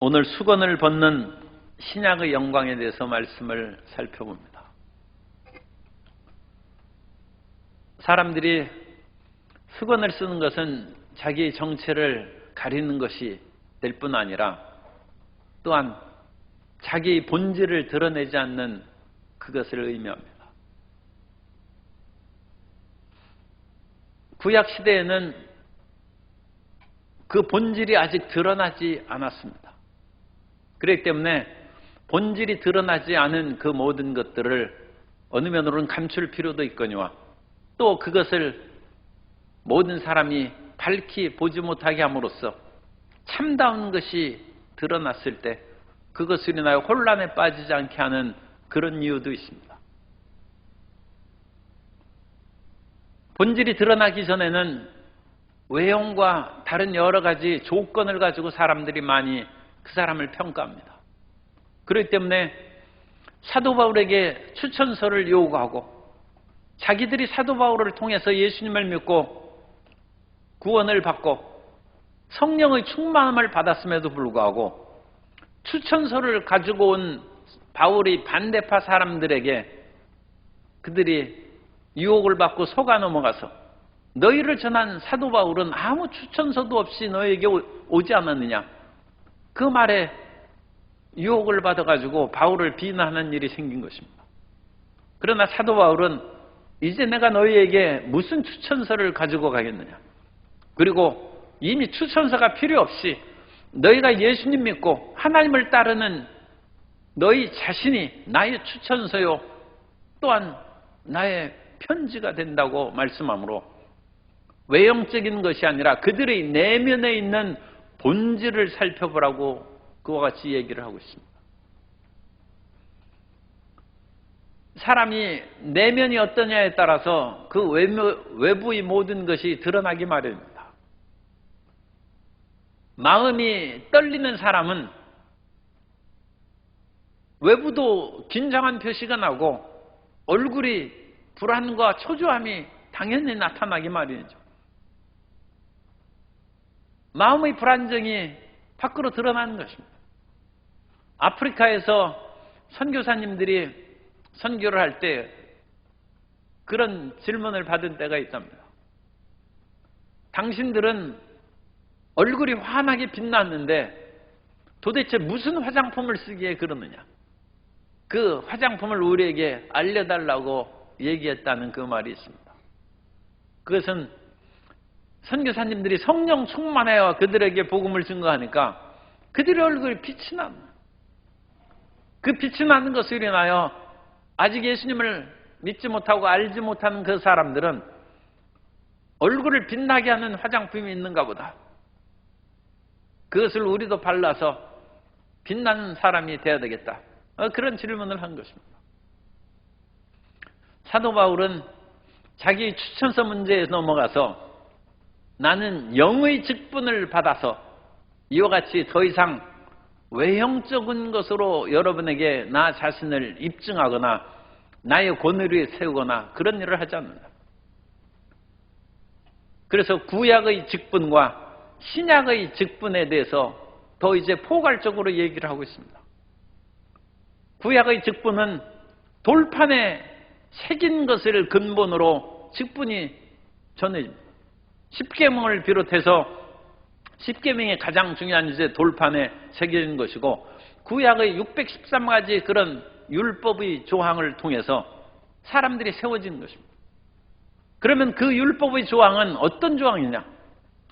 오늘 수건을 벗는 신약의 영광에 대해서 말씀을 살펴봅니다. 사람들이 수건을 쓰는 것은 자기의 정체를 가리는 것이 될 뿐 아니라 또한 자기의 본질을 드러내지 않는 그것을 의미합니다. 구약 시대에는 그 본질이 아직 드러나지 않았습니다. 그렇기 때문에 본질이 드러나지 않은 그 모든 것들을 어느 면으로는 감출 필요도 있거니와 또 그것을 모든 사람이 밝히 보지 못하게 함으로써 참다운 것이 드러났을 때 그것으로 인하여 혼란에 빠지지 않게 하는 그런 이유도 있습니다. 본질이 드러나기 전에는 외형과 다른 여러 가지 조건을 가지고 사람들이 많이 그 사람을 평가합니다. 그렇기 때문에 사도 바울에게 추천서를 요구하고 자기들이 사도 바울을 통해서 예수님을 믿고 구원을 받고 성령의 충만함을 받았음에도 불구하고 추천서를 가지고 온 바울의 반대파 사람들에게 그들이 유혹을 받고 속아 넘어가서 너희를 전한 사도 바울은 아무 추천서도 없이 너에게 오지 않았느냐, 그 말에 유혹을 받아가지고 바울을 비난하는 일이 생긴 것입니다. 그러나 사도 바울은 이제 내가 너희에게 무슨 추천서를 가지고 가겠느냐, 그리고 이미 추천서가 필요 없이 너희가 예수님 믿고 하나님을 따르는 너희 자신이 나의 추천서요 또한 나의 편지가 된다고 말씀하므로 외형적인 것이 아니라 그들의 내면에 있는 본질을 살펴보라고 그와 같이 얘기를 하고 있습니다. 사람이 내면이 어떠냐에 따라서 그 외부의 모든 것이 드러나기 마련입니다. 마음이 떨리는 사람은 외부도 긴장한 표시가 나고 얼굴이 불안과 초조함이 당연히 나타나기 마련이죠. 마음의 불안정이 밖으로 드러나는 것입니다. 아프리카에서 선교사님들이 선교를 할 때 그런 질문을 받은 때가 있답니다. 당신들은 얼굴이 환하게 빛났는데 도대체 무슨 화장품을 쓰기에 그러느냐, 그 화장품을 우리에게 알려달라고 얘기했다는 그 말이 있습니다. 그것은 선교사님들이 성령 충만하여 그들에게 복음을 증거하니까 그들의 얼굴이 빛이 나는, 그 빛이 나는 것으로 인하여 아직 예수님을 믿지 못하고 알지 못하는 그 사람들은 얼굴을 빛나게 하는 화장품이 있는가 보다, 그것을 우리도 발라서 빛나는 사람이 되어야 되겠다, 그런 질문을 한 것입니다. 사도 바울은 자기 추천서 문제에 넘어가서 나는 영의 직분을 받아서 이와 같이 더 이상 외형적인 것으로 여러분에게 나 자신을 입증하거나 나의 권위를 세우거나 그런 일을 하지 않는다. 그래서 구약의 직분과 신약의 직분에 대해서 더 이제 포괄적으로 얘기를 하고 있습니다. 구약의 직분은 돌판에 새긴 것을 근본으로 직분이 전해집니다. 십계명을 비롯해서 십계명의 가장 중요한 이제 돌판에 새겨진 것이고 구약의 613가지 그런 율법의 조항을 통해서 사람들이 세워진 것입니다. 그러면 그 율법의 조항은 어떤 조항이냐?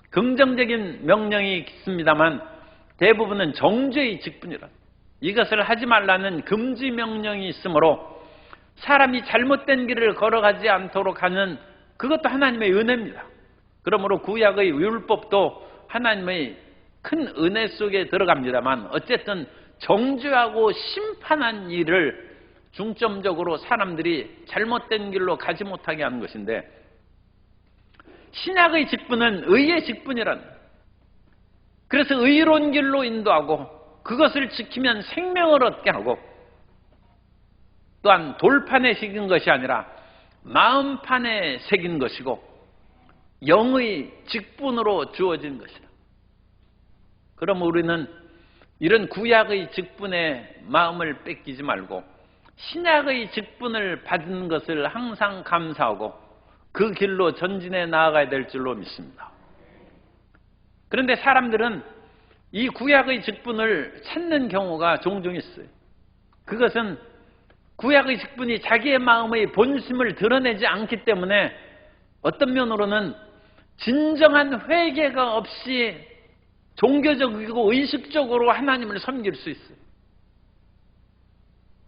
긍정적인 명령이 있습니다만 대부분은 정죄의 직분이라, 이것을 하지 말라는 금지 명령이 있으므로 사람이 잘못된 길을 걸어가지 않도록 하는 그것도 하나님의 은혜입니다. 그러므로 구약의 율법도 하나님의 큰 은혜 속에 들어갑니다만 어쨌든 정죄하고 심판한 일을 중점적으로 사람들이 잘못된 길로 가지 못하게 하는 것인데, 신약의 직분은 의의 직분이라는, 그래서 의로운 길로 인도하고 그것을 지키면 생명을 얻게 하고 또한 돌판에 새긴 것이 아니라 마음판에 새긴 것이고 영의 직분으로 주어진 것이다. 그럼 우리는 이런 구약의 직분에 마음을 뺏기지 말고 신약의 직분을 받은 것을 항상 감사하고 그 길로 전진해 나아가야 될 줄로 믿습니다. 그런데 사람들은 이 구약의 직분을 찾는 경우가 종종 있어요. 그것은 구약의 직분이 자기의 마음의 본심을 드러내지 않기 때문에 어떤 면으로는 진정한 회개가 없이 종교적이고 의식적으로 하나님을 섬길 수 있어요.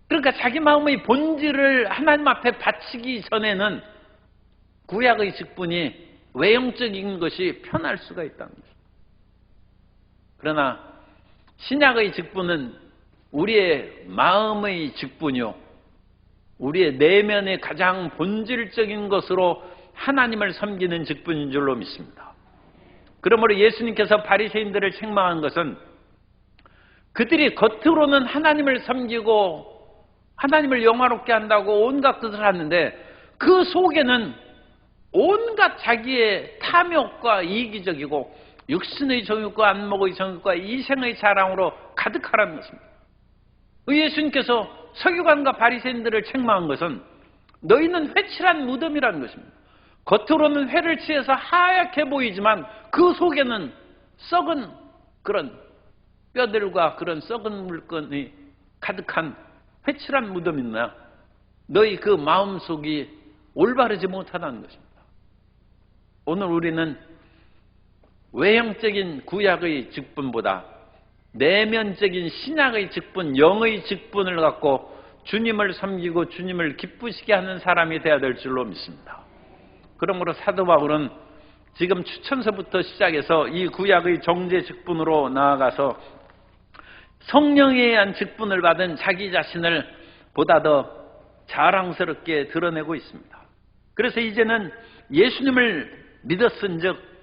그러니까 자기 마음의 본질을 하나님 앞에 바치기 전에는 구약의 직분이 외형적인 것이 편할 수가 있다는 거죠. 그러나 신약의 직분은 우리의 마음의 직분이요, 우리의 내면의 가장 본질적인 것으로 하나님을 섬기는 직분인 줄로 믿습니다. 그러므로 예수님께서 바리새인들을 책망한 것은 그들이 겉으로는 하나님을 섬기고 하나님을 영화롭게 한다고 온갖 것을 하는데 그 속에는 온갖 자기의 탐욕과 이기적이고 육신의 정욕과 안목의 정욕과 이생의 자랑으로 가득하라는 것입니다. 예수님께서 서기관과 바리새인들을 책망한 것은 너희는 회칠한 무덤이라는 것입니다. 겉으로는 회를 취해서 하얗게 보이지만 그 속에는 썩은 그런 뼈들과 그런 썩은 물건이 가득한 회칠한 무덤이나 너희 그 마음속이 올바르지 못하다는 것입니다. 오늘 우리는 외형적인 구약의 직분보다 내면적인 신약의 직분, 영의 직분을 갖고 주님을 섬기고 주님을 기쁘시게 하는 사람이 되어야 될 줄로 믿습니다. 그러므로 사도 바울은 지금 추천서부터 시작해서 이 구약의 정죄 직분으로 나아가서 성령에 의한 직분을 받은 자기 자신을 보다 더 자랑스럽게 드러내고 있습니다. 그래서 이제는 예수님을 믿었은즉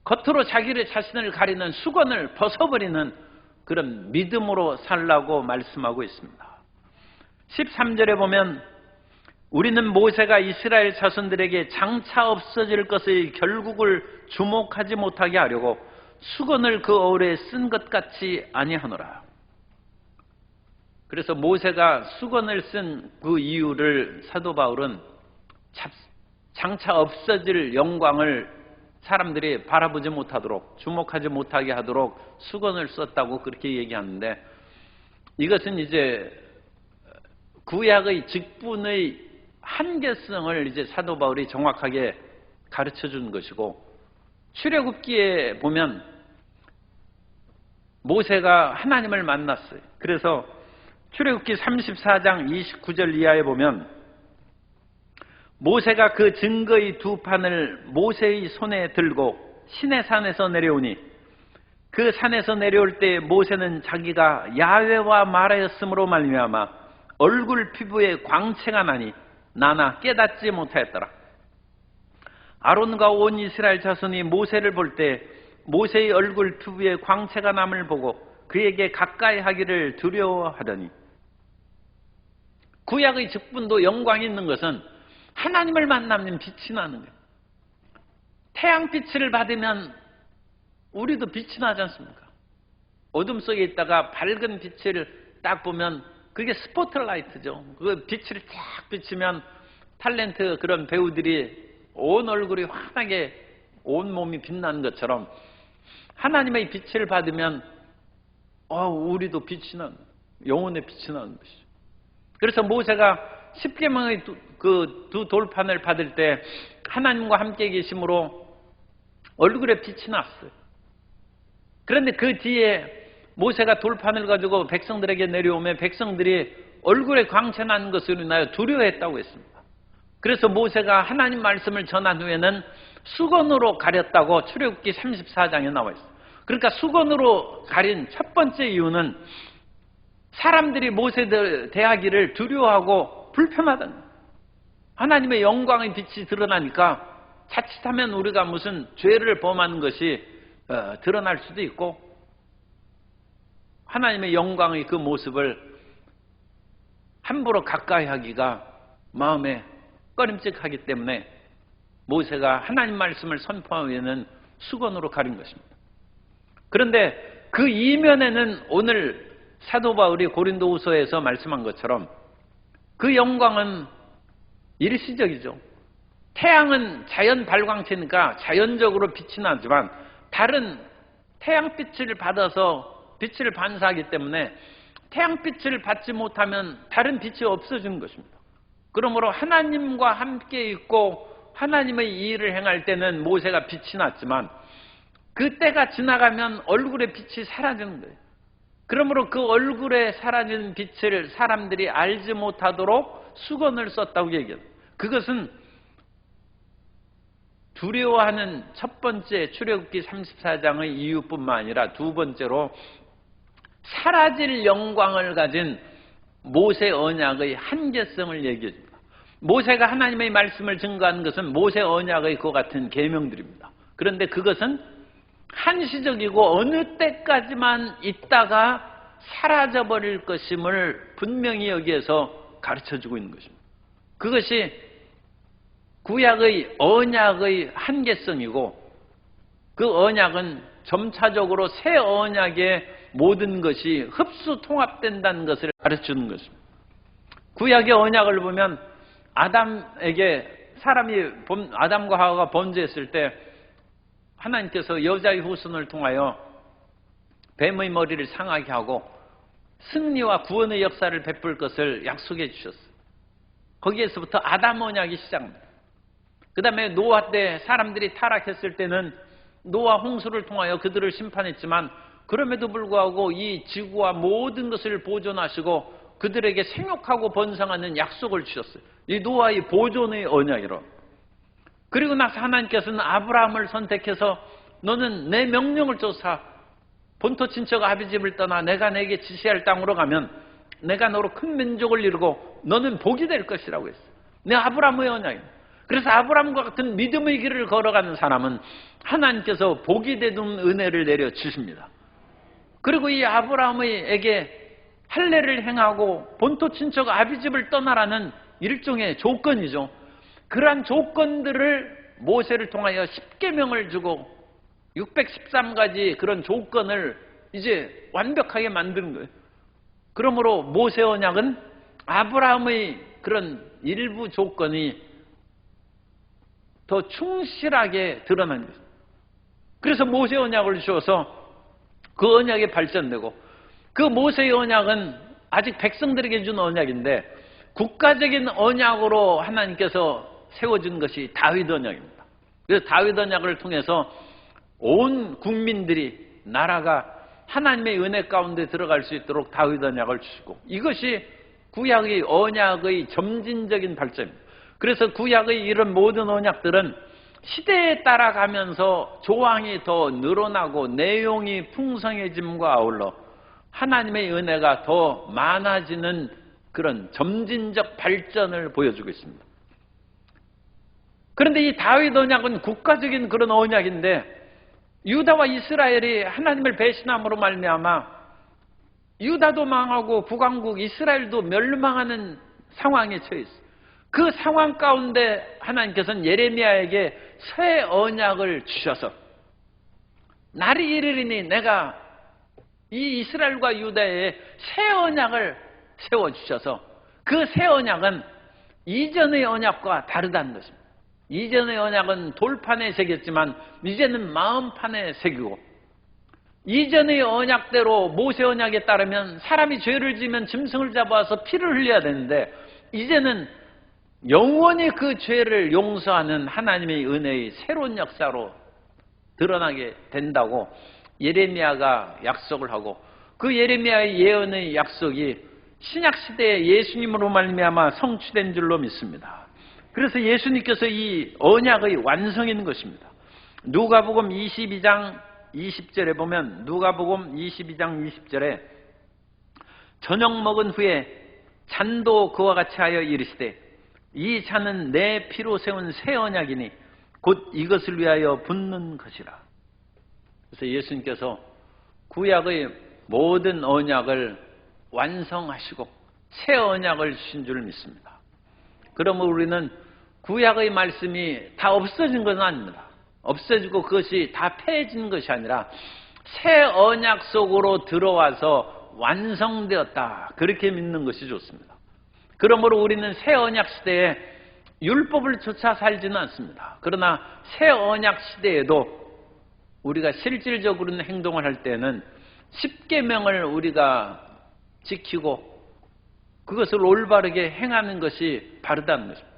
겉으로 자신을 가리는 수건을 벗어버리는 그런 믿음으로 살라고 말씀하고 있습니다. 13절에 보면 우리는 모세가 이스라엘 자손들에게 장차 없어질 것의 결국을 주목하지 못하게 하려고 수건을 그 얼에 쓴 것 같이 아니하노라. 그래서 모세가 수건을 쓴 그 이유를 사도 바울은 장차 없어질 영광을 사람들이 바라보지 못하도록, 주목하지 못하게 하도록 수건을 썼다고 그렇게 얘기하는데, 이것은 이제 구약의 직분의 한계성을 이제 사도 바울이 정확하게 가르쳐 준 것이고, 출애굽기에 보면 모세가 하나님을 만났어요. 그래서 출애굽기 34장 29절 이하에 보면 모세가 그 증거의 두 판을 모세의 손에 들고 시내산에서 내려오니 그 산에서 내려올 때 모세는 자기가 야훼와 말하였으므로 말미암아 얼굴 피부에 광채가 나니 나나 깨닫지 못하였더라. 아론과 온 이스라엘 자손이 모세를 볼 때 모세의 얼굴 피부에 광채가 남을 보고 그에게 가까이 하기를 두려워하더니, 구약의 직분도 영광이 있는 것은 하나님을 만나면 빛이 나는 거예요. 태양빛을 받으면 우리도 빛이 나지 않습니까? 어둠 속에 있다가 밝은 빛을 딱 보면 그게 스포트라이트죠. 그 빛을 쫙 비치면 탤런트 그런 배우들이 온 얼굴이 환하게 온 몸이 빛나는 것처럼 하나님의 빛을 받으면 우리도 빛이 나는, 영혼의 빛이 나는 것이죠. 그래서 모세가 십계명의 그 두 돌판을 받을 때 하나님과 함께 계심으로 얼굴에 빛이 났어요. 그런데 그 뒤에 모세가 돌판을 가지고 백성들에게 내려오면 백성들이 얼굴에 광채 나는 것으로 인하여 두려워했다고 했습니다. 그래서 모세가 하나님 말씀을 전한 후에는 수건으로 가렸다고 출애굽기 34장에 나와 있어요. 그러니까 수건으로 가린 첫 번째 이유는 사람들이 모세를 대하기를 두려워하고 불편하다는 거예요. 하나님의 영광의 빛이 드러나니까 자칫하면 우리가 무슨 죄를 범하는 것이 드러날 수도 있고 하나님의 영광의 그 모습을 함부로 가까이 하기가 마음에 꺼림칙하기 때문에 모세가 하나님 말씀을 선포한 후에는 수건으로 가린 것입니다. 그런데 그 이면에는 오늘 사도 바울이 고린도후서에서 말씀한 것처럼 그 영광은 일시적이죠. 태양은 자연 발광체니까 자연적으로 빛이 나지만 다른 태양빛을 받아서 빛을 반사하기 때문에 태양빛을 받지 못하면 다른 빛이 없어지는 것입니다. 그러므로 하나님과 함께 있고 하나님의 일을 행할 때는 모세가 빛이 났지만 그 때가 지나가면 얼굴의 빛이 사라지는 거예요. 그러므로 그 얼굴에 사라진 빛을 사람들이 알지 못하도록 수건을 썼다고 얘기해요. 그것은 두려워하는 첫 번째 출애굽기 34장의 이유뿐만 아니라 두 번째로 사라질 영광을 가진 모세 언약의 한계성을 얘기해 줍니다. 모세가 하나님의 말씀을 증거하는 것은 모세 언약의 그와 같은 계명들입니다. 그런데 그것은 한시적이고 어느 때까지만 있다가 사라져버릴 것임을 분명히 여기에서 가르쳐주고 있는 것입니다. 그것이 구약의 언약의 한계성이고 그 언약은 점차적으로 새 언약의 모든 것이 흡수 통합된다는 것을 가르쳐주는 것입니다. 구약의 언약을 보면 아담과 하와가 범죄했을 때 하나님께서 여자의 후손을 통하여 뱀의 머리를 상하게 하고 승리와 구원의 역사를 베풀 것을 약속해 주셨어요. 거기에서부터 아담 언약이 시작합니다. 그 다음에 노아 때 사람들이 타락했을 때는 노아 홍수를 통하여 그들을 심판했지만 그럼에도 불구하고 이 지구와 모든 것을 보존하시고 그들에게 생육하고 번성하는 약속을 주셨어요. 이 노아의 보존의 언약이로. 그리고 나서 하나님께서는 아브라함을 선택해서 너는 내 명령을 쫓아 본토 친척 아비 집을 떠나 내가 내게 지시할 땅으로 가면 내가 너로 큰 민족을 이루고 너는 복이 될 것이라고 했어요. 내 아브라함의 언약입니다. 그래서 아브라함과 같은 믿음의 길을 걸어가는 사람은 하나님께서 복이 되는 은혜를 내려 주십니다. 그리고 이 아브라함에게 할례를 행하고 본토 친척 아비 집을 떠나라는 일종의 조건이죠. 그러한 조건들을 모세를 통하여 10계명을 주고 613가지 그런 조건을 이제 완벽하게 만드는 거예요. 그러므로 모세 언약은 아브라함의 그런 일부 조건이 더 충실하게 드러난 거죠. 그래서 모세 언약을 주어서 그 언약이 발전되고 그 모세의 언약은 아직 백성들에게 준 언약인데 국가적인 언약으로 하나님께서 세워준 것이 다윗 언약입니다. 그래서 다윗 언약을 통해서 온 국민들이 나라가 하나님의 은혜 가운데 들어갈 수 있도록 다윗 언약을 주시고 이것이 구약의 언약의 점진적인 발전입니다. 그래서 구약의 이런 모든 언약들은 시대에 따라가면서 조항이 더 늘어나고 내용이 풍성해짐과 아울러 하나님의 은혜가 더 많아지는 그런 점진적 발전을 보여주고 있습니다. 그런데 이 다윗 언약은 국가적인 그런 언약인데 유다와 이스라엘이 하나님을 배신함으로 말미암아 유다도 망하고 북왕국 이스라엘도 멸망하는 상황에 처해 있어요. 그 상황 가운데 하나님께서는 예레미야에게 새 언약을 주셔서 날이 이르리니 내가 이 이스라엘과 유다에 새 언약을 세워주셔서 그 새 언약은 이전의 언약과 다르다는 것입니다. 이전의 언약은 돌판에 새겼지만 이제는 마음판에 새기고 이전의 언약대로 모세 언약에 따르면 사람이 죄를 지면 짐승을 잡아서 피를 흘려야 되는데 이제는 영원히 그 죄를 용서하는 하나님의 은혜의 새로운 역사로 드러나게 된다고 예레미야가 약속을 하고 그 예레미야의 예언의 약속이 신약시대에 예수님으로 말미암아 성취된 줄로 믿습니다. 그래서 예수님께서 이 언약의 완성인 것입니다. 누가복음 22장 20절에 보면 누가복음 22장 20절에 저녁 먹은 후에 잔도 그와 같이 하여 이르시되 이 잔은 내 피로 세운 새 언약이니 곧 이것을 위하여 붓는 것이라. 그래서 예수님께서 구약의 모든 언약을 완성하시고 새 언약을 주신 줄 믿습니다. 그러면 우리는 구약의 말씀이 다 없어진 것은 아닙니다. 없어지고 그것이 다 폐해진 것이 아니라 새 언약 속으로 들어와서 완성되었다. 그렇게 믿는 것이 좋습니다. 그러므로 우리는 새 언약 시대에 율법을 쫓아 살지는 않습니다. 그러나 새 언약 시대에도 우리가 실질적으로는 행동을 할 때는 십계명을 우리가 지키고 그것을 올바르게 행하는 것이 바르다는 것입니다.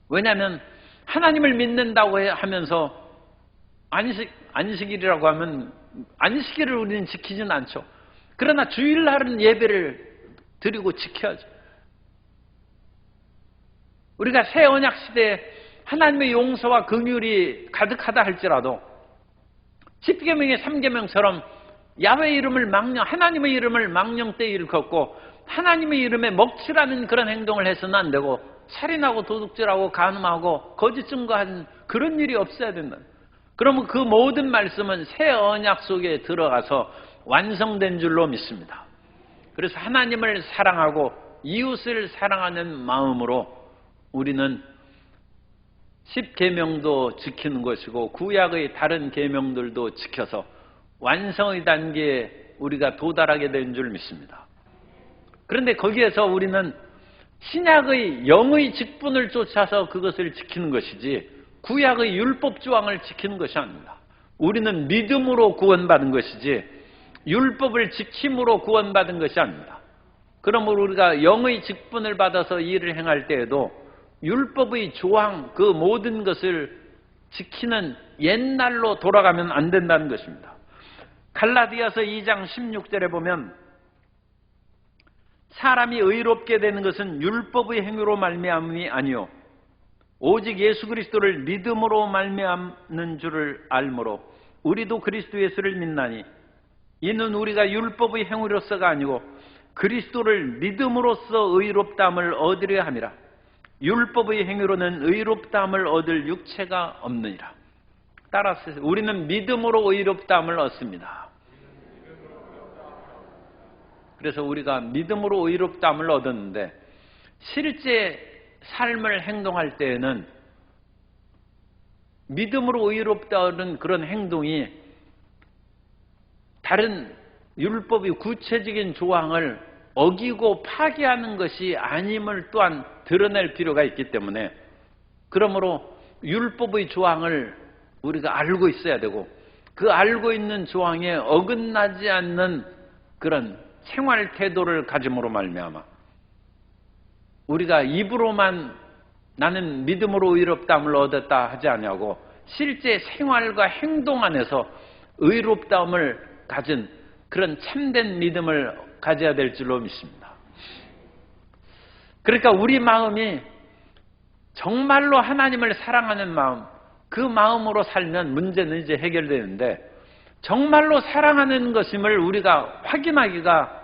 왜냐하면 하나님을 믿는다고 하면서 안식일이라고 하면 안식일을 우리는 지키지는 않죠. 그러나 주일날은 예배를 드리고 지켜야죠. 우리가 새 언약 시대에 하나님의 용서와 긍휼이 가득하다 할지라도 십계명의 3계명처럼 야훼 이름을 망령, 하나님의 이름을 망령되이 일컫고 하나님의 이름에 먹칠하는 그런 행동을 해서는 안 되고 살인하고 도둑질하고 간음하고 거짓 증거하는 그런 일이 없어야 된다. 그러면 그 모든 말씀은 새 언약 속에 들어가서 완성된 줄로 믿습니다. 그래서 하나님을 사랑하고 이웃을 사랑하는 마음으로 우리는 10계명도 지키는 것이고 구약의 다른 계명들도 지켜서 완성의 단계에 우리가 도달하게 된 줄 믿습니다. 그런데 거기에서 우리는 신약의 영의 직분을 쫓아서 그것을 지키는 것이지 구약의 율법 조항을 지키는 것이 아닙니다. 우리는 믿음으로 구원받은 것이지 율법을 지킴으로 구원받은 것이 아닙니다. 그러므로 우리가 영의 직분을 받아서 일을 행할 때에도 율법의 조항 그 모든 것을 지키는 옛날로 돌아가면 안 된다는 것입니다. 갈라디아서 2장 16절에 보면 사람이 의롭게 되는 것은 율법의 행위로 말미암음이 아니요 오직 예수 그리스도를 믿음으로 말미암는 줄을 알므로 우리도 그리스도 예수를 믿나니 이는 우리가 율법의 행위로서가 아니고 그리스도를 믿음으로써 의롭다함을 얻으려 함이라. 율법의 행위로는 의롭다함을 얻을 육체가 없느니라. 따라서 우리는 믿음으로 의롭다함을 얻습니다. 그래서 우리가 믿음으로 의롭다함을 얻었는데 실제 삶을 행동할 때에는 믿음으로 의롭다는 그런 행동이 다른 율법의 구체적인 조항을 어기고 파기하는 것이 아님을 또한 드러낼 필요가 있기 때문에 그러므로 율법의 조항을 우리가 알고 있어야 되고 그 알고 있는 조항에 어긋나지 않는 그런 생활 태도를 가짐으로 말미암아 우리가 입으로만 나는 믿음으로 의롭다함을 얻었다 하지 않냐고 실제 생활과 행동 안에서 의롭다함을 가진 그런 참된 믿음을 가져야 될 줄로 믿습니다. 그러니까 우리 마음이 정말로 하나님을 사랑하는 마음, 그 마음으로 살면 문제는 이제 해결되는데 정말로 사랑하는 것임을 우리가 확인하기가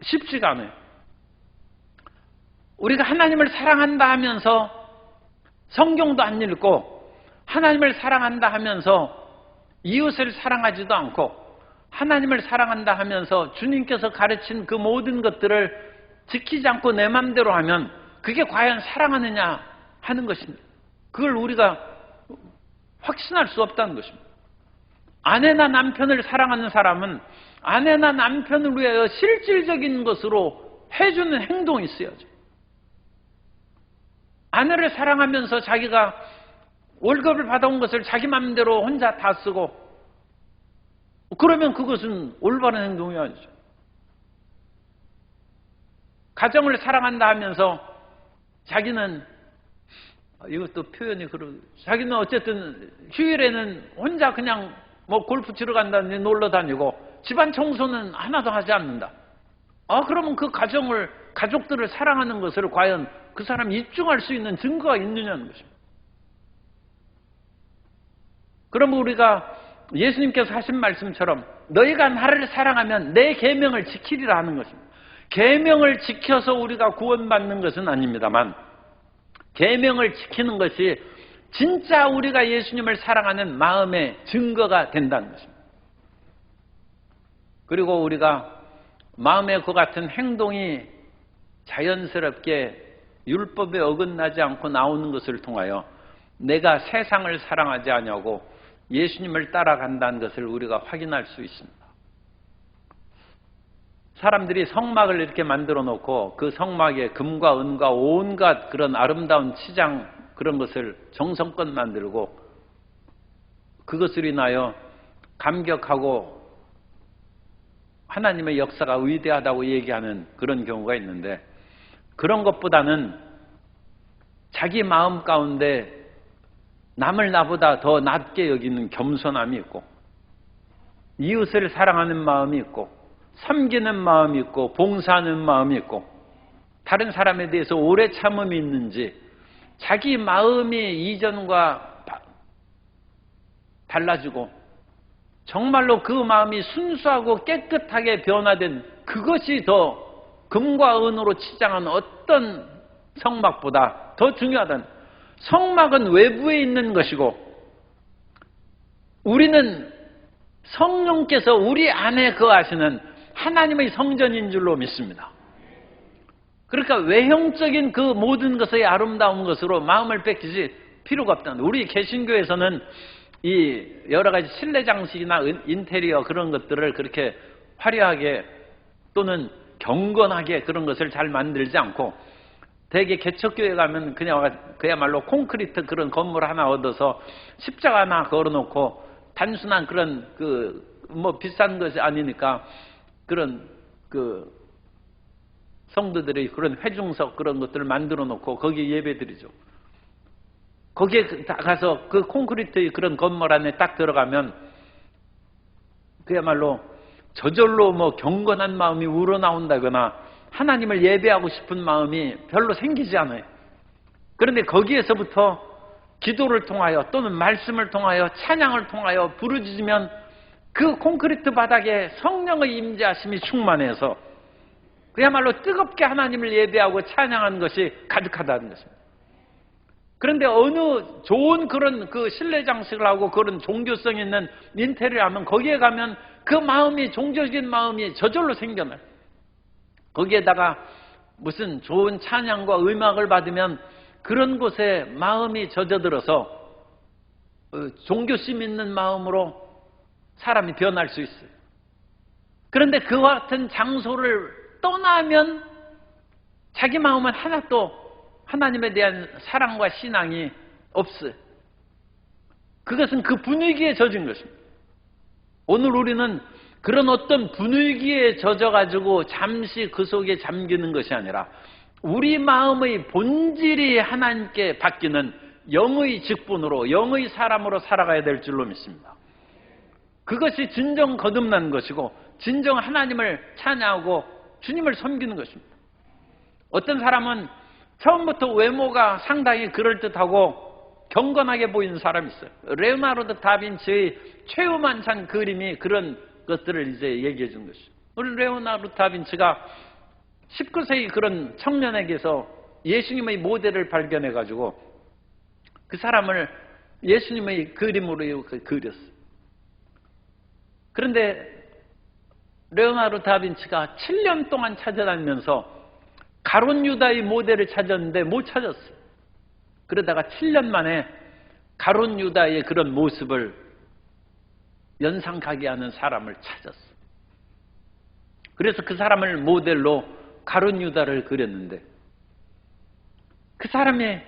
쉽지가 않아요. 우리가 하나님을 사랑한다 하면서 성경도 안 읽고 하나님을 사랑한다 하면서 이웃을 사랑하지도 않고 하나님을 사랑한다 하면서 주님께서 가르친 그 모든 것들을 지키지 않고 내 맘대로 하면 그게 과연 사랑하느냐 하는 것입니다. 그걸 우리가 확신할 수 없다는 것입니다. 아내나 남편을 사랑하는 사람은 아내나 남편을 위하여 실질적인 것으로 해주는 행동이 있어야죠. 아내를 사랑하면서 자기가 월급을 받아온 것을 자기 맘대로 혼자 다 쓰고 그러면 그것은 올바른 행동이 아니죠. 가정을 사랑한다 하면서 자기는 이것도 표현이 자기는 어쨌든 휴일에는 혼자 그냥 뭐 골프 치러 간다든지 놀러 다니고 집안 청소는 하나도 하지 않는다. 그러면 그 가족들을 사랑하는 것을 과연 그 사람이 입증할 수 있는 증거가 있느냐는 것입니다. 그러면 우리가 예수님께서 하신 말씀처럼 너희가 나를 사랑하면 내 계명을 지키리라 하는 것입니다. 계명을 지켜서 우리가 구원받는 것은 아닙니다만 계명을 지키는 것이 진짜 우리가 예수님을 사랑하는 마음의 증거가 된다는 것입니다. 그리고 우리가 마음의 그 같은 행동이 자연스럽게 율법에 어긋나지 않고 나오는 것을 통하여 내가 세상을 사랑하지 아니하고 예수님을 따라간다는 것을 우리가 확인할 수 있습니다. 사람들이 성막을 이렇게 만들어 놓고 그 성막에 금과 은과 온갖 그런 아름다운 치장 그런 것을 정성껏 만들고 그것으로 인하여 감격하고 하나님의 역사가 위대하다고 얘기하는 그런 경우가 있는데, 그런 것보다는 자기 마음 가운데 남을 나보다 더 낮게 여기는 겸손함이 있고, 이웃을 사랑하는 마음이 있고, 섬기는 마음이 있고, 봉사하는 마음이 있고, 다른 사람에 대해서 오래 참음이 있는지, 자기 마음이 이전과 달라지고 정말로 그 마음이 순수하고 깨끗하게 변화된 그것이 더 금과 은으로 치장한 어떤 성막보다 더 중요하다는, 성막은 외부에 있는 것이고 우리는 성령께서 우리 안에 거하시는 하나님의 성전인 줄로 믿습니다. 그러니까 외형적인 그 모든 것의 아름다운 것으로 마음을 뺏기지 필요가 없다는, 우리 개신교에서는 이 여러 가지 실내 장식이나 인테리어 그런 것들을 그렇게 화려하게 또는 경건하게 그런 것을 잘 만들지 않고, 대개 개척교회 가면 그야말로 콘크리트 그런 건물 하나 얻어서 십자가 하나 걸어놓고 단순한 그런 뭐 비싼 것이 아니니까 그런 성도들이 그런 회중석 그런 것들을 만들어 놓고 거기에 예배드리죠. 거기에 가서 그 콘크리트의 그런 건물 안에 딱 들어가면 그야말로 저절로 뭐 경건한 마음이 우러나온다거나 하나님을 예배하고 싶은 마음이 별로 생기지 않아요. 그런데 거기에서부터 기도를 통하여 또는 말씀을 통하여 찬양을 통하여 부르짖으면 그 콘크리트 바닥에 성령의 임재하심이 충만해서 그야말로 뜨겁게 하나님을 예배하고 찬양하는 것이 가득하다는 것입니다. 그런데 어느 좋은 그런 그 실내 장식을 하고 그런 종교성 있는 인테리어 하면 거기에 가면 그 마음이, 종교적인 마음이 저절로 생겨나요. 거기에다가 무슨 좋은 찬양과 음악을 받으면 그런 곳에 마음이 젖어들어서 종교심 있는 마음으로 사람이 변할 수 있어요. 그런데 그와 같은 장소를 떠나면 자기 마음은 하나도 하나님에 대한 사랑과 신앙이 없어요. 그것은 그 분위기에 젖은 것입니다. 오늘 우리는 그런 어떤 분위기에 젖어가지고 잠시 그 속에 잠기는 것이 아니라 우리 마음의 본질이 하나님께 바뀌는 영의 직분으로, 영의 사람으로 살아가야 될 줄로 믿습니다. 그것이 진정 거듭난 것이고 진정 하나님을 찬양하고 주님을 섬기는 것입니다. 어떤 사람은 처음부터 외모가 상당히 그럴듯하고 경건하게 보이는 사람이 있어요. 레오나르도 다빈치의 최후만찬 그림이 그런 것들을 이제 얘기해 준 것이죠. 우리 레오나르도 다빈치가 19세기 그런 청년에게서 예수님의 모델을 발견해 가지고 그 사람을 예수님의 그림으로 그렸어요. 그런데 레오나르도 다빈치가 7년 동안 찾아다니면서 가룟 유다의 모델을 찾았는데 못 찾았어요. 그러다가 7년 만에 가룟 유다의 그런 모습을 연상하게 하는 사람을 찾았어요. 그래서 그 사람을 모델로 가룟 유다를 그렸는데, 그 사람의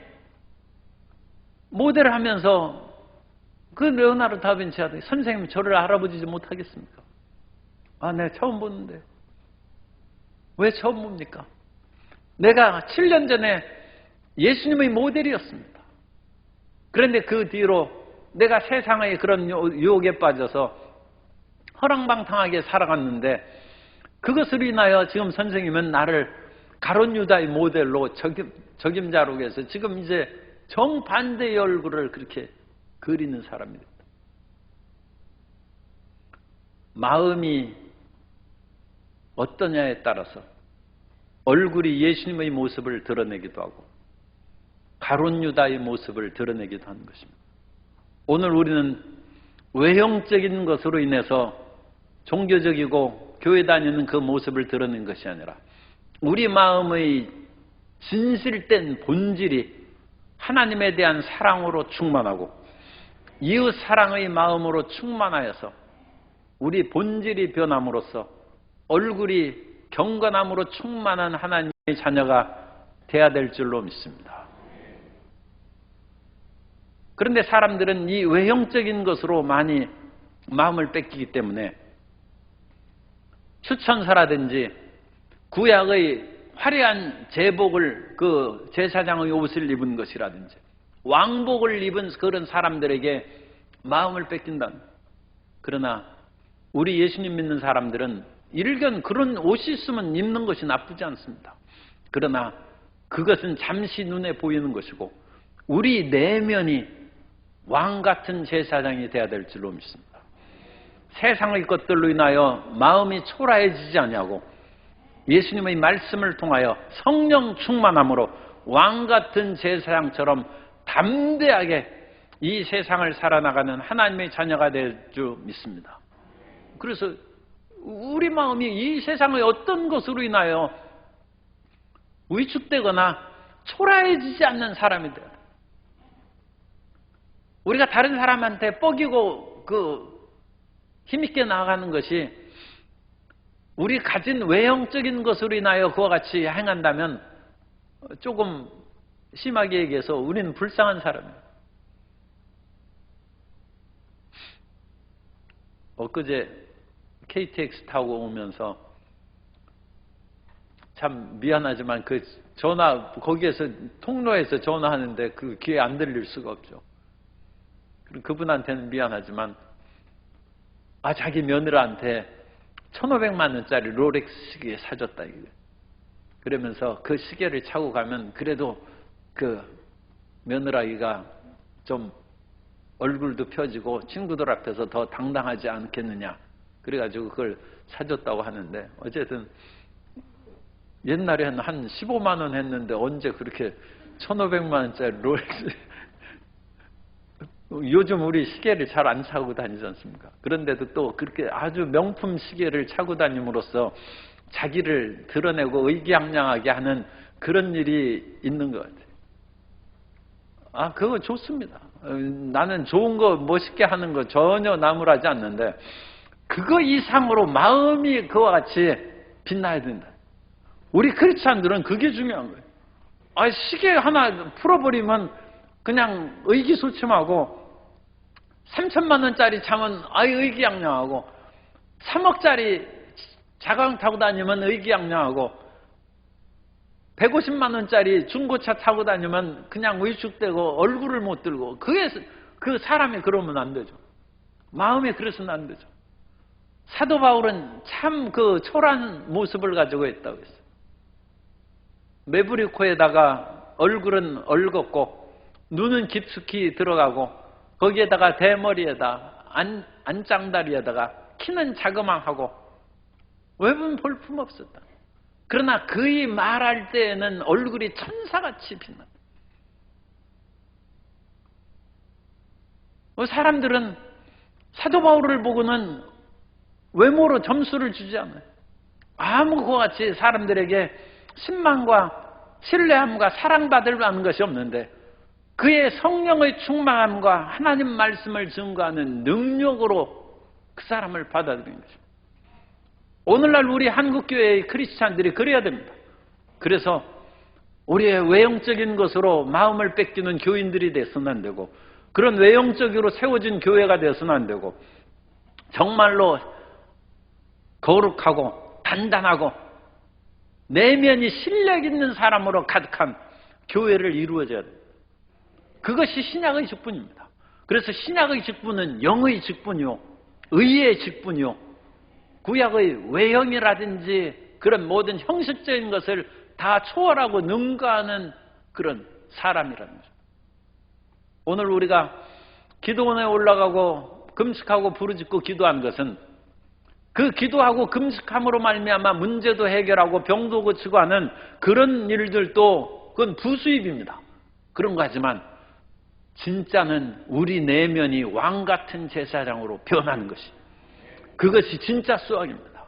모델을 하면서 그 레오나르도 다빈치한테 선생님 저를 알아보지 못하겠습니까? 아, 내가 처음 보는데. 왜 처음 봅니까? 내가 7년 전에 예수님의 모델이었습니다. 그런데 그 뒤로 내가 세상의 그런 유혹에 빠져서 허랑방탕하게 살아갔는데 그것으로 인하여 지금 선생님은 나를 가룟 유다의 모델로 적임자로 해서 지금 이제 정반대의 얼굴을 그렇게 그리는 사람이 됐다. 마음이 어떠냐에 따라서 얼굴이 예수님의 모습을 드러내기도 하고 가룟 유다의 모습을 드러내기도 하는 것입니다. 오늘 우리는 외형적인 것으로 인해서 종교적이고 교회 다니는 그 모습을 드러낸 것이 아니라 우리 마음의 진실된 본질이 하나님에 대한 사랑으로 충만하고 이웃 사랑의 마음으로 충만하여서 우리 본질이 변함으로써 얼굴이 경건함으로 충만한 하나님의 자녀가 돼야 될 줄로 믿습니다. 그런데 사람들은 이 외형적인 것으로 많이 마음을 뺏기기 때문에 추천서라든지 구약의 화려한 제복을 그 제사장의 옷을 입은 것이라든지 왕복을 입은 그런 사람들에게 마음을 뺏긴다. 그러나 우리 예수님 믿는 사람들은 일견 그런 옷이 있으면 입는 것이 나쁘지 않습니다. 그러나 그것은 잠시 눈에 보이는 것이고 우리 내면이 왕 같은 제사장이 되어야 될 줄로 믿습니다. 세상의 것들로 인하여 마음이 초라해지지 아니하고 예수님의 말씀을 통하여 성령 충만함으로 왕 같은 제사장처럼 담대하게 이 세상을 살아나가는 하나님의 자녀가 될 줄 믿습니다. 그래서 우리 마음이 이 세상의 어떤 것으로 인하여 위축되거나 초라해지지 않는 사람이 돼야 돼요. 우리가 다른 사람한테 뻐기고 힘있게 나아가는 것이 우리 가진 외형적인 것으로 인하여 그와 같이 행한다면 조금 심하게 얘기해서 우리는 불쌍한 사람이에요. 엊그제 KTX 타고 오면서 참 미안하지만 그 전화 거기에서 통로에서 전화하는데 그 귀에 안 들릴 수가 없죠. 그분한테는 미안하지만 자기 며느라한테 1,500만 원짜리 롤렉스 시계 사줬다 이거. 그러면서 그 시계를 차고 가면 그래도 그 며느라기가 좀 얼굴도 펴지고 친구들 앞에서 더 당당하지 않겠느냐. 그래가지고 그걸 사줬다고 하는데 어쨌든 옛날에는 한 15만 원 했는데 언제 그렇게 1,500만 원짜리 롤렉스. 요즘 우리 시계를 잘 안 차고 다니지 않습니까? 그런데도 또 그렇게 아주 명품 시계를 차고 다님으로써 자기를 드러내고 의기양양하게 하는 그런 일이 있는 것 같아요. 그거 좋습니다. 나는 좋은 거 멋있게 하는 거 전혀 나무라지 않는데 그거 이상으로 마음이 그와 같이 빛나야 된다. 우리 크리스찬들은 그게 중요한 거예요. 시계 하나 풀어버리면 그냥 의기소침하고 3천만 원짜리 차면 의기양양하고 3억짜리 자가용 타고 다니면 의기양양하고 150만 원짜리 중고차 타고 다니면 그냥 위축되고 얼굴을 못 들고 그 사람이 그러면 안 되죠. 마음이 그래서는 안 되죠. 사도 바울은 참 그 초라한 모습을 가지고 있다고 했어요. 매부리코에다가 얼굴은 얼겁고 눈은 깊숙이 들어가고 거기에다가 대머리에다 안짱다리에다가 키는 자그마하고 외부는 볼품 없었다. 그러나 그의 말할 때에는 얼굴이 천사같이 빛난다. 사람들은 사도 바울을 보고는 외모로 점수를 주지 않아요. 아무 그와 같이 사람들에게 신망과 신뢰함과 사랑받을 만한 것이 없는데 그의 성령의 충만함과 하나님 말씀을 증거하는 능력으로 그 사람을 받아들이는 것입니다. 오늘날 우리 한국교회의 크리스찬들이 그래야 됩니다. 그래서 우리의 외형적인 것으로 마음을 뺏기는 교인들이 되어서는 안 되고 그런 외형적으로 세워진 교회가 되어서는 안 되고 정말로 거룩하고 단단하고 내면이 실력 있는 사람으로 가득한 교회를 이루어져야 됩니다. 그것이 신약의 직분입니다. 그래서 신약의 직분은 영의 직분이요 의의 직분이요 구약의 외형이라든지 그런 모든 형식적인 것을 다 초월하고 능가하는 그런 사람이라는 거죠. 오늘 우리가 기도원에 올라가고 금식하고 부르짖고 기도한 것은 그 기도하고 금식함으로 말미암아 문제도 해결하고 병도 고치고 하는 그런 일들도 그건 부수입입니다. 그런 거 하지만 진짜는 우리 내면이 왕 같은 제사장으로 변하는 것이 그것이 진짜 수학입니다.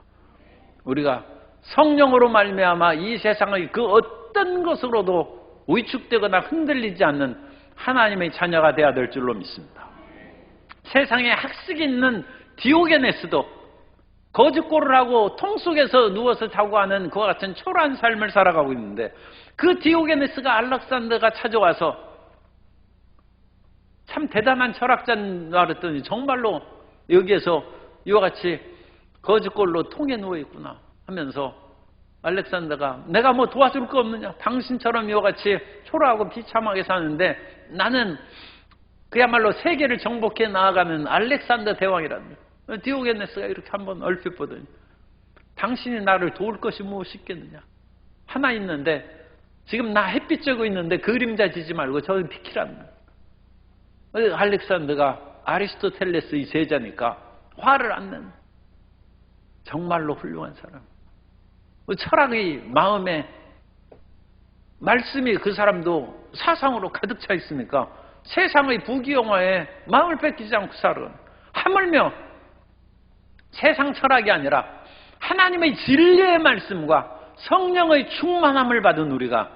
우리가 성령으로 말미암아 이 세상의 그 어떤 것으로도 위축되거나 흔들리지 않는 하나님의 자녀가 되어야 될 줄로 믿습니다. 세상에 학식이 있는 디오게네스도 거짓골을 하고 통 속에서 누워서 자고 하는 그와 같은 초라한 삶을 살아가고 있는데, 그 디오게네스가 알렉산더가 찾아와서 참 대단한 철학자인 줄 알았더니 정말로 여기에서 이와 같이 거짓골로 통에 누워있구나 하면서 알렉산더가 내가 뭐 도와줄 거 없느냐, 당신처럼 이와 같이 초라하고 비참하게 사는데 나는 그야말로 세계를 정복해 나아가는 알렉산더 대왕이라는, 디오게네스가 이렇게 한번 얼핏 보더니 당신이 나를 도울 것이 무엇이 있겠느냐, 하나 있는데 지금 나 햇빛 쬐고 있는데 그림자 지지 말고 저기 비키라는 거예요. 알렉산더가 아리스토텔레스의 제자니까 화를 안 내는, 정말로 훌륭한 사람. 철학의 마음에 말씀이 그 사람도 사상으로 가득 차 있으니까 세상의 부귀영화에 마음을 뺏기지 않고 살아가는, 하물며 세상 철학이 아니라 하나님의 진리의 말씀과 성령의 충만함을 받은 우리가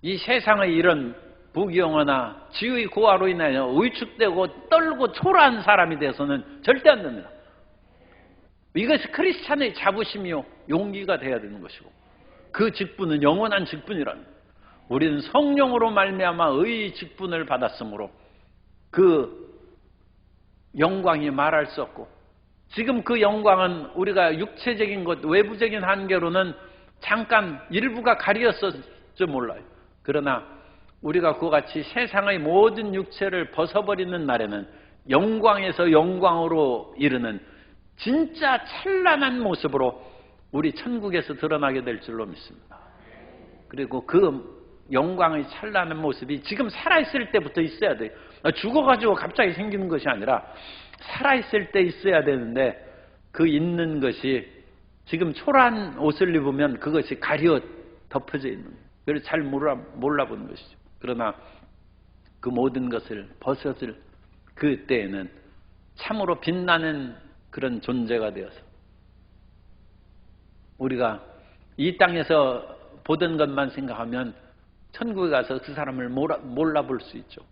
이 세상의 이런 부귀영화나 지위의 고하로 인하여 위축되고 떨고 초라한 사람이 되어서는 절대 안 됩니다. 이것이 크리스찬의 자부심이요 용기가 되어야 되는 것이고, 그 직분은 영원한 직분이라는, 우리는 성령으로 말미암아 의의 직분을 받았으므로 그 영광이 말할 수 없고, 지금 그 영광은 우리가 육체적인 것, 외부적인 한계로는 잠깐 일부가 가리었을지 몰라요. 그러나 우리가 그와 같이 세상의 모든 육체를 벗어버리는 날에는 영광에서 영광으로 이르는 진짜 찬란한 모습으로 우리 천국에서 드러나게 될 줄로 믿습니다. 그리고 그 영광의 찬란한 모습이 지금 살아있을 때부터 있어야 돼요. 죽어가지고 갑자기 생기는 것이 아니라 살아있을 때 있어야 되는데, 그 있는 것이 지금 초라한 옷을 입으면 그것이 가려 덮어져 있는 거예요. 그래서 잘 몰라보는 것이죠. 그러나 그 모든 것을 벗어질 그때에는 참으로 빛나는 그런 존재가 되어서 우리가 이 땅에서 보던 것만 생각하면 천국에 가서 그 사람을 몰라볼 수 있죠.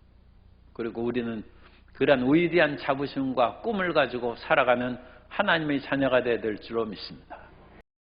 그리고 우리는 그러한 위대한 자부심과 꿈을 가지고 살아가는 하나님의 자녀가 되어야 될 줄로 믿습니다.